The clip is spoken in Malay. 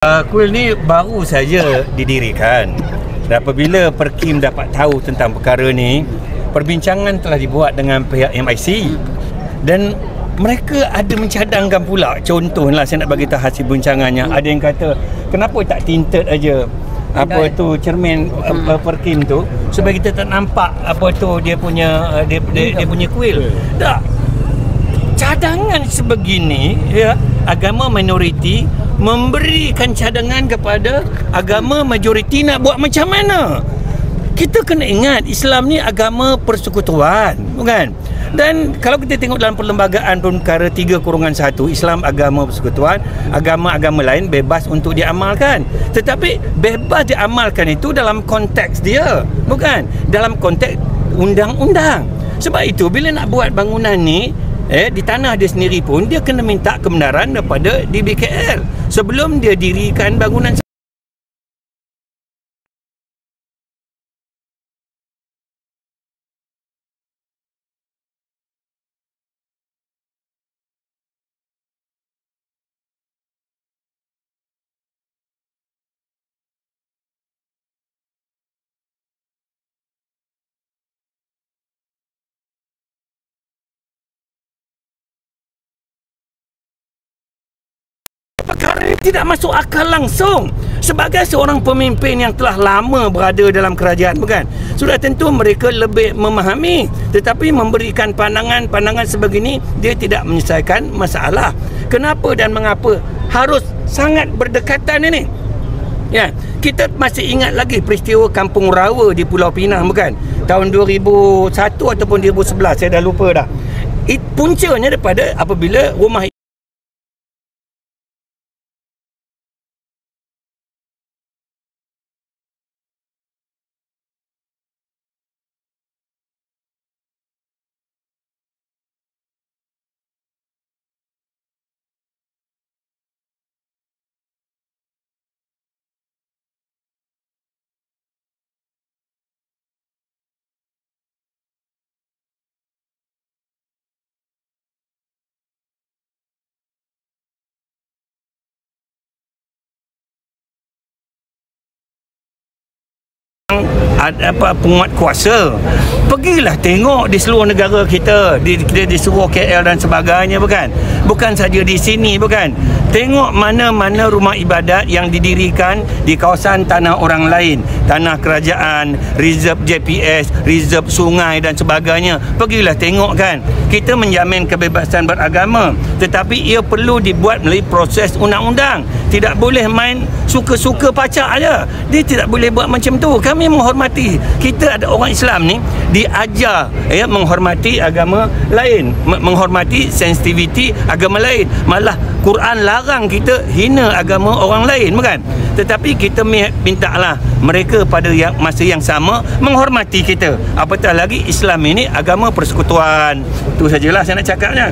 Kuil ni baru saja didirikan. Dan apabila Perkim dapat tahu tentang perkara ni, perbincangan telah dibuat dengan pihak MIC dan mereka ada mencadangkan pula. Contohlah, saya nak bagi tahu hasil bincangannya. Ada yang kata, kenapa tak tinted aja apa tu cermin Perkim tu supaya kita tak nampak apa tu dia punya kuil. Tak. Cadangan sebegini ya, agama minoriti memberikan cadangan kepada agama majoriti nak buat macam mana? Kita kena ingat Islam ni agama persekutuan, bukan? Dan kalau kita tengok dalam Perlembagaan Perkara 3/1, Islam agama persekutuan, agama-agama lain bebas untuk diamalkan. Tetapi bebas diamalkan itu dalam konteks dia, bukan? Dalam konteks undang-undang. Sebab itu bila nak buat bangunan ni di tanah dia sendiri pun dia kena minta kebenaran daripada DBKL sebelum dia dirikan bangunan. Perkara ini tidak masuk akal langsung. Sebagai seorang pemimpin yang telah lama berada dalam kerajaan, bukan? Sudah tentu mereka lebih memahami. Tetapi memberikan pandangan-pandangan sebegini, dia tidak menyelesaikan masalah. Kenapa dan mengapa harus sangat berdekatan ini? Ya, kita masih ingat lagi peristiwa Kampung Rawa di Pulau Pinang, bukan? Tahun 2001 ataupun 2011, saya dah lupa dah. Puncanya daripada apabila rumah apa penguat kuasa, pergilah tengok di seluruh negara kita, di seluruh KL dan sebagainya, bukan saja di sini, bukan. Tengok mana-mana rumah ibadat yang didirikan di kawasan tanah orang lain, tanah kerajaan, reserve JPS, reserve sungai dan sebagainya. Pergilah tengok, kan. Kita menjamin kebebasan beragama, tetapi ia perlu dibuat melalui proses undang-undang. Tidak boleh main suka-suka pacak aja. Dia tidak boleh buat macam tu. Kami menghormati. Kita ada orang Islam ni diajar ya menghormati agama lain, menghormati sensitiviti agama lain. Malah Quran larang kita hina agama orang lain, bukan? Tetapi kita mintalah mereka pada masa yang sama menghormati kita. Apatah lagi Islam ini agama persekutuan. Itu sajalah saya nak cakapnya.